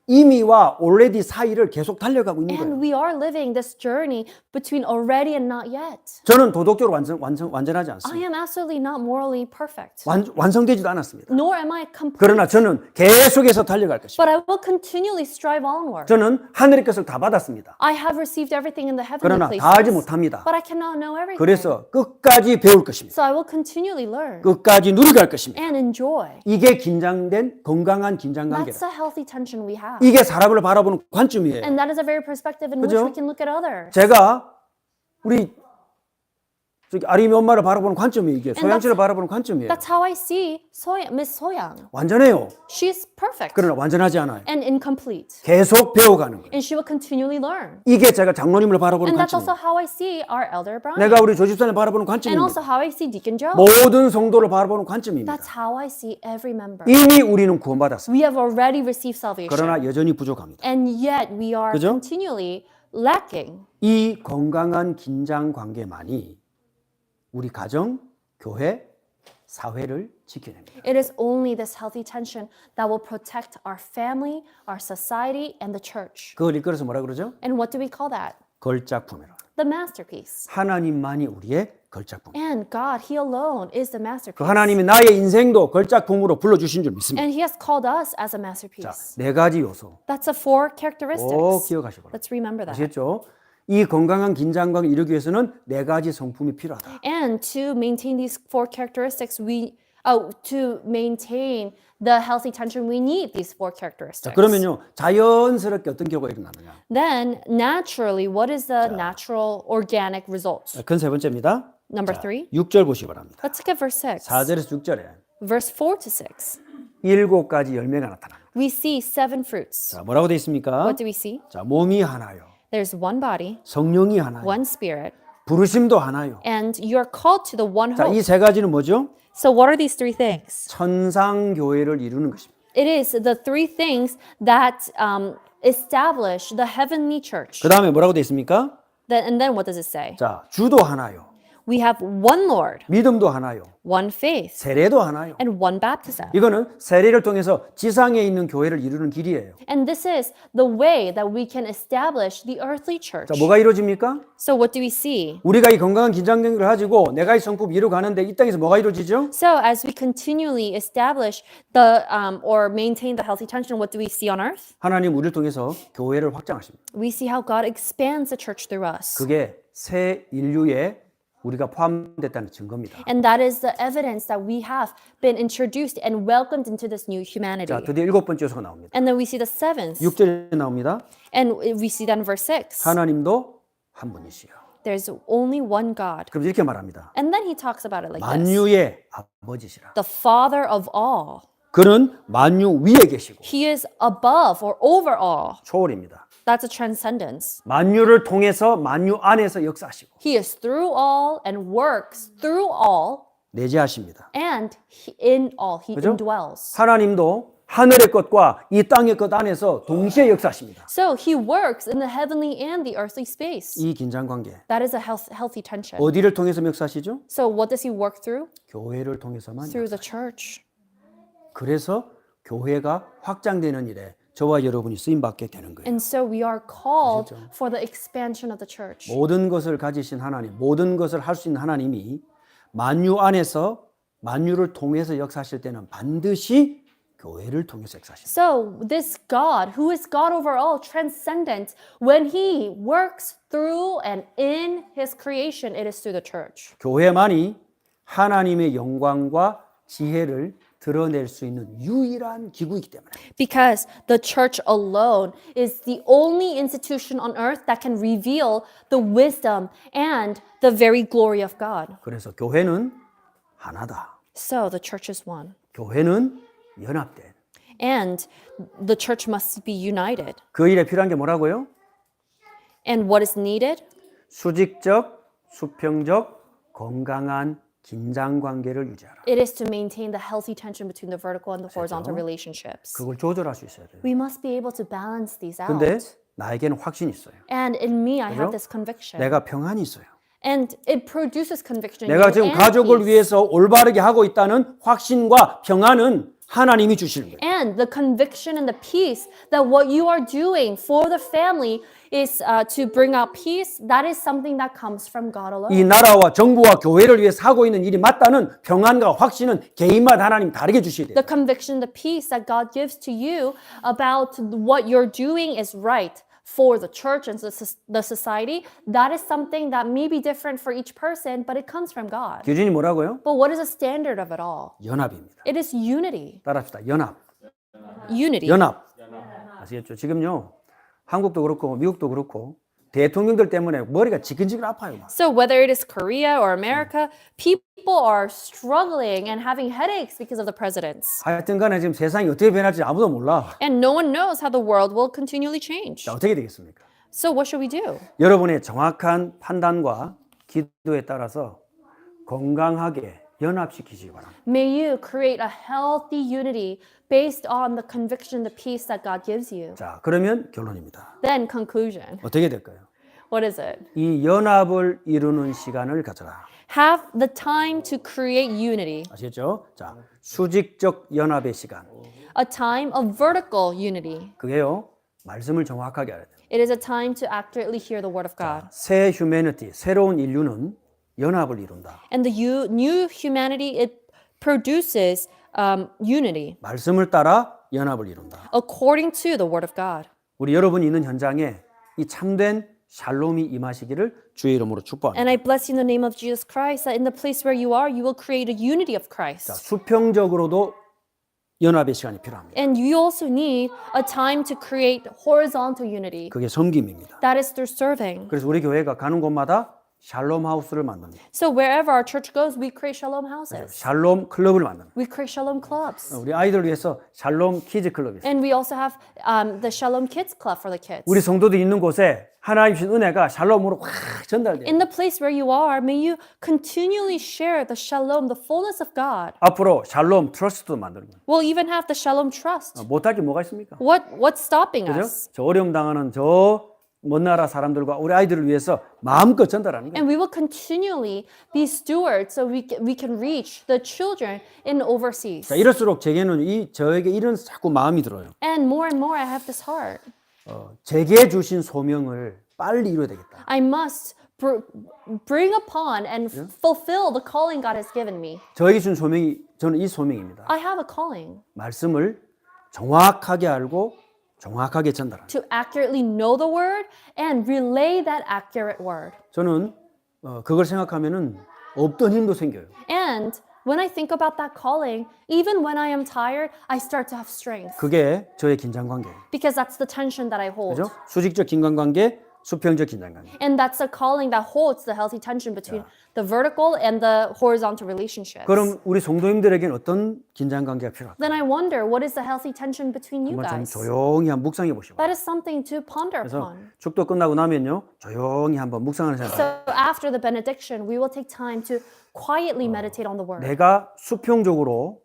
이미와 already 사이를 계속 달려가고 있는 And 거예요. we are living this journey between already and not yet. 저는 도덕적으로 완전하지 I 않습니다. am absolutely not morally perfect. 완성되지도 않았습니다. Nor am I complete. 그러나 저는 계속해서 달려갈 것입니다. But I will continually strive onward. 저는 하늘의 것을 다 받았습니다. I have received everything in the heavenly 그러나 다 알지 places. 못합니다. But I cannot know everything. 그래서 끝까지 배울 것입니다. So I will continually learn 끝까지 누려갈 것입니다. and enjoy. 이게 긴장된 건강한 긴장 관계다. That's a healthy tension we have. 이게 사람을 바라보는 관점이에요. And that is a very perspective in which 그죠? we can look at others. 제가 우리 저기 아림이 엄마를 바라보는 관점이 이게 소양 씨를 바라보는 관점이에요. That's how I see Miss Soyang. 완전해요. She's perfect 그러나 완전하지 않아요. and incomplete. 계속 배워가는 거예요. And she will continually learn. 이게 제가 장로님을 바라보는 And that's also 관점이에요. how I see our elder Brian. 내가 우리 조집사를 바라보는 And 관점입니다. also how I see Deacon Joe. 모든 성도를 바라보는 관점입니다. That's how I see every member. 이미 우리는 구원받았습니다. We have already received salvation. 그러나 여전히 부족합니다. And yet we are 그죠? continually lacking. 이 건강한 긴장 관계만이 우리 가정, 교회, 사회를 지켜냅니다. It is only this healthy tension that will protect our family, our society, and the church. 그걸 이끌어서 뭐라 그러죠? And what do we call that? 걸작품이라. The masterpiece. 하나님만이 우리의 걸작품. And God, He alone is the 그 masterpiece. 하나님이 나의 인생도 걸작품으로 불러주신 줄 믿습니다. And He has called us as a 자, masterpiece. 네 가지 요소 That's the four 꼭 characteristics. 기억하시기 바랍니다. Let's remember that. 아시겠죠? 이 건강한 긴장감을 이루기 위해서는 네 가지 성품이 필요하다. And to maintain these four characteristics, to maintain the healthy tension, we need these four 자, characteristics. 그러면요, 자연스럽게 어떤 경우가 일어나느냐? Then, naturally, what is the natural organic result? 그건 세 번째입니다. Number 자, 3. 6절 보시기 바랍니다. Let's look at verse 6. 4절에서 6절에 Verse 4 to 6. 7가지 열매가 나타납니다. We see 7 fruits. 자, 뭐라고 되어 있습니까? What do we see? 자, 몸이 하나요. There's one body, 성령이 하나요. one spirit, 부르심도 하나요. and you are called to the one 자, 이 hope. 세 가지는 뭐죠? So what are these three things? 천상 교회를 이루는 것입니다. It is the three things that establish the heavenly church. 그 다음에 뭐라고 되어 있습니까? And then what does it say? 자, 주도 하나요. We have one Lord, 믿음도 하나요. one faith, 세례도 하나요. and one baptism. 이거는 세례를 통해서 지상에 있는 교회를 이루는 길이에요. And this is the way that we can establish the earthly church. 자, 뭐가 이루어집니까? So what do we see? 우리가 이 건강한 긴장력을 가지고 내가 이 성품 이루어가는데 이 땅에서 뭐가 이루어지죠? So as we continually establish or maintain the healthy tension, what do we see on earth? 하나님 우리를 통해서 교회를 확장하십니다. We see how God expands the church through us. 그게 새 인류에 우리가 포함됐다는 증거입니다. And that is the evidence that we have been introduced and welcomed into this new humanity. 자, 드디어 7번째 요소가 나옵니다. And then we see the seventh. 6절에 나옵니다. And we see that in verse 6. 하나님도 한 분이시요. There's only one God. 그럼 이렇게 말합니다. And then he talks about it like this. 만유의 아버지시라. The Father of all. 그는 만유 위에 계시고 He is above or over all. 초월입니다. That's a transcendence. 만유를 통해서 만유 안에서 역사하시고 He is through all and works through all 내재하십니다. and in all. He 그죠? indwells. 하나님도 하늘의 것과 이 땅의 것 안에서 동시에 역사하십니다. So he works in the heavenly and the earthly space. 이 긴장 관계 That is a healthy tension. 어디를 통해서 역사하시죠? So what does he work through? 교회를 통해서만. Through the church. 그래서 교회가 확장되는 일에 저와 여러분이 쓰임 받게 되는 거예요. And so we are called for the expansion of the church. 모든 것을 가지신 하나님, 모든 것을 할 수 있는 하나님이 만유 안에서 만유를 통해서 역사하실 때는 반드시 교회를 통해서 역사하십니다. So this God, who is God over all, transcendent, when he works through and in his creation, it is through the church. 교회만이 하나님의 영광과 지혜를 드러낼 수 있는 유일한 기구이기 때문에 Because the church alone is the only institution on earth that can reveal the wisdom and the very glory of God. 그래서 교회는 하나다. So the church is one. 교회는 연합된. And the church must be united. 그 일에 필요한 게 뭐라고요? And what is needed? 수직적, 수평적, 건강한 긴장 관계를 유지하라. It is to maintain the healthy tension between the vertical and the horizontal relationships. 그걸 조절할 수 있어야 돼요. We must be able to balance these out. 근데 나에게는 확신이 있어요. And in me, I have 그죠? this conviction. 내가 평안이 있어요. And it produces conviction. in 내가 you 지금 and 가족을 peace. 위해서 올바르게 하고 있다는 확신과 평안은 하나님이 주시는 거예요. And the conviction and the peace that what you are doing for the family is to bring out peace, that is something that comes from God alone. 이 나라와 정부와 교회를 위해서 하고 있는 일이 맞다는 평안과 확신은 개인마다 하나님 다르게 주셔야 돼요. The conviction, the peace that God gives to you about what you're doing is right for the church and the society, that is something that may be different for each person, but it comes from God. 기준이 뭐라고요? But what is the standard of it all? 연합입니다. It is unity. 따라합시다. 연합. Unity. 연합. 아시겠죠? 지금요. 한국도 그렇고 미국도 그렇고 대통령들 때문에 머리가 지근지근 아파요. 막. So whether it is Korea or America, people are struggling and having headaches because of the presidents. 하여튼 간에 지금 세상이 어떻게 변할지 아무도 몰라. And no one knows how the world will continually change. 자, 어떻게 되겠습니까? So what should we do? 여러분의 정확한 판단과 기도에 따라서 건강하게 연합시키시기 바랍니다. May you create a healthy unity based on the conviction, the peace that God gives you. 자, 그러면 결론입니다. Then conclusion. 어떻게 될까요? What is it? 이 연합을 이루는 시간을 가져라. Have the time to create unity, 아시겠죠? 자, 수직적 연합의 시간. a time of vertical unity. 그게요. 말씀을 정확하게 알아야 돼요. It is a time to accurately hear the word of God. 새 휴머니티, 새로운 인류는 연합을 이룬다. And the new humanity, it produces unity 말씀을 따라 연합을 이룬다. according to the word of God. 우리 여러분이 있는 현장에 이 참된 샬롬이 임하시기를 주의 이름으로 축복합니다. And I bless you in the name of Jesus Christ that in the place where you are, you will create a unity of 자, Christ. 수평적으로도 연합의 시간이 필요합니다. And you also need a time to create horizontal unity. 그게 섬김입니다. That is through serving. 그래서 우리 교회가 가는 곳마다 샬롬 하우스를 만듭니다. So wherever our church goes, we create shalom houses. 샬롬 클럽을 만듭니다. We create shalom clubs. 우리 아이들 위해서 샬롬 키즈 클럽이 있어요. And we also have the Shalom Kids Club for the kids. 우리 성도들이 있는 곳에 하나님 주신 은혜가 샬롬으로 확 전달돼요. In the place where you are, may you continually share the shalom, the fullness of God. 앞으로 샬롬 트러스트도 만드는 거예요. We'll even have the shalom trust. 못할 게 뭐가 있습니까? What's stopping 그죠? us? 저 어려움 당하는 저 먼 나라 사람들과 우리 아이들을 위해서 마음껏 전달하는 거예요. And we will continually be stewards so we can reach the children in overseas. 자, 이럴수록 저에게 이런 자꾸 마음이 들어요. And more I have this heart. 제게 주신 소명을 빨리 이루어야 되겠다. I must bring upon and fulfill the calling God has given me. 저에게 준 소명이 저는 이 소명입니다. I have a calling 말씀을 정확하게 알고 정확하게 전달하는. to accurately know the word and relay that accurate word. 저는 그걸 생각하면은 없던 힘도 생겨요. And when I think about that calling, even when I am tired, I start to have strength 그게 저의 긴장 관계예요. because that's the tension that I hold. 그죠? 수직적 긴장 관계, 수평적 긴장 관계. And that's a calling that holds the healthy tension between the vertical and the horizontal relationships. 그럼 우리 성도님들에게는 어떤 긴장 관계가 필요할까? Then I wonder, what is the healthy tension between you 한번 좀 guys? 조용히 한번 묵상해 보시고. That is something to ponder 그래서 upon. 축도 끝나고 나면요, 조용히 한번 묵상하는 시간. So after the benediction, we will take time to quietly meditate on the word. 내가 수평적으로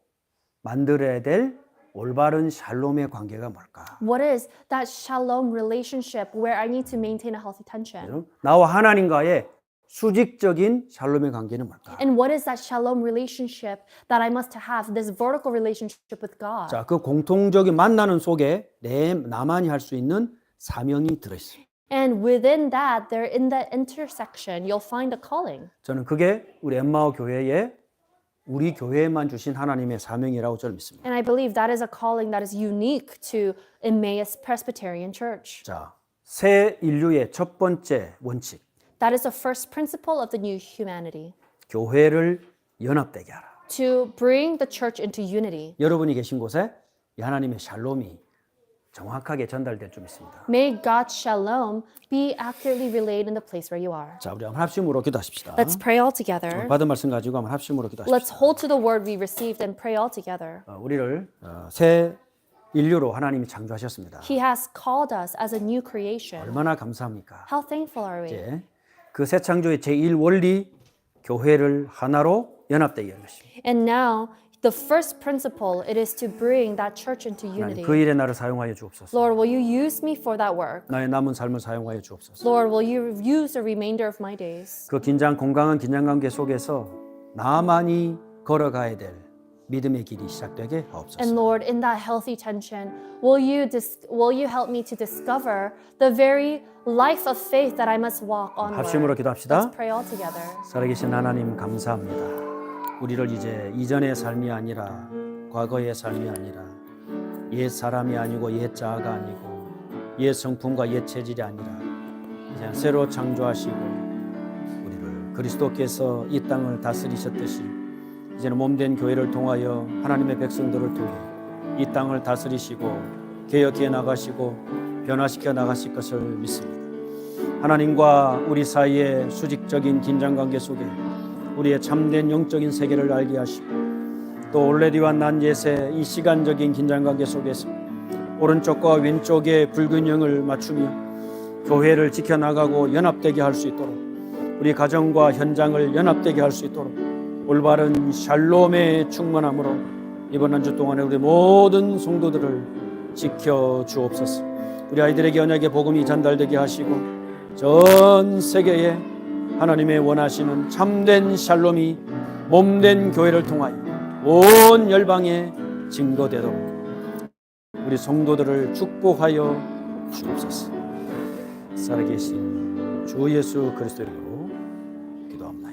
만들어야 될 올바른 샬롬의 관계가 뭘까? What is that shalom relationship where I need to maintain a healthy tension? 그죠? 나와 하나님과의 수직적인 샬롬의 관계는 뭘까? And what is that shalom relationship that I must have, this vertical relationship with God? 자, 그 공통적인 만나는 속에 나만이 할 수 있는 사명이 들어있어요. And within that, there in that intersection, you'll find a calling. 저는 그게 우리 엠마오 교회의 우리 교회에만 주신 하나님의 사명이라고 저는 믿습니다. And I believe that is a calling that is unique to Emmaus Presbyterian Church. 자, 새 인류의 첫 번째 원칙, That is the first principle of the new humanity. 교회를 연합되게 하라. To bring the church into unity. 여러분이 계신 곳에 이 하나님의 샬롬이 정확하게 전달될 줄 믿습니다. May God's shalom be accurately relayed in the place where you are. 자, 우리 한번 합심으로 기도하십시다. Let's pray all together. 받은 말씀 가지고 한번 합심으로 기도하십시다. Let's hold to the word we received and pray all together. 우리를 새 인류로 하나님이 창조하셨습니다. He has called us as a new creation. 얼마나 감사합니까? How thankful are we? 이제 그 새 창조의 제1 원리 교회를 하나로 연합되게 하는 것입니다. And now, the first principle, it is to bring that church into 하나님, unity. 그 일에 나를 사용하여 주옵소서. Lord, will you use me for that work? 나의 남은 삶을 사용하여 주옵소서. Lord, will you use the remainder of my days? 그 건강한 긴장관계 속에서 나만이 걸어가야 될 믿음의 길이 시작되게 And 하옵소서. Lord, in that healthy tension, will you help me to discover the very life of faith that I must walk 합심으로 onward? 기도합시다. Let's pray all together. 살아계신 하나님 감사합니다. 우리를 이제 이전의 삶이 아니라 과거의 삶이 아니라 옛 사람이 아니고 옛 자아가 아니고 옛 성품과 옛 체질이 아니라 이제 새로 창조하시고 우리를 그리스도께서 이 땅을 다스리셨듯이 이제는 몸된 교회를 통하여 하나님의 백성들을 통해 이 땅을 다스리시고 개혁해 나가시고 변화시켜 나가실 것을 믿습니다. 하나님과 우리 사이의 수직적인 긴장관계 속에 우리의 참된 영적인 세계를 알게 하시고 또 올레디와 난 옛의 이 시간적인 긴장관계 속에서 오른쪽과 왼쪽의 불균형을 맞추며 교회를 지켜나가고 연합되게 할 수 있도록 우리 가정과 현장을 연합되게 할 수 있도록 올바른 샬롬의 충만함으로 이번 한 주 동안에 우리 모든 성도들을 지켜 주옵소서. 우리 아이들에게 언약의 복음이 전달되게 하시고 전 세계에 하나님의 원하시는 참된 샬롬이 몸된 교회를 통하여 온 열방에 증거되도록 우리 성도들을 축복하여 주옵소서. 살아계신 주 예수 그리스도 이름으로 기도합니다.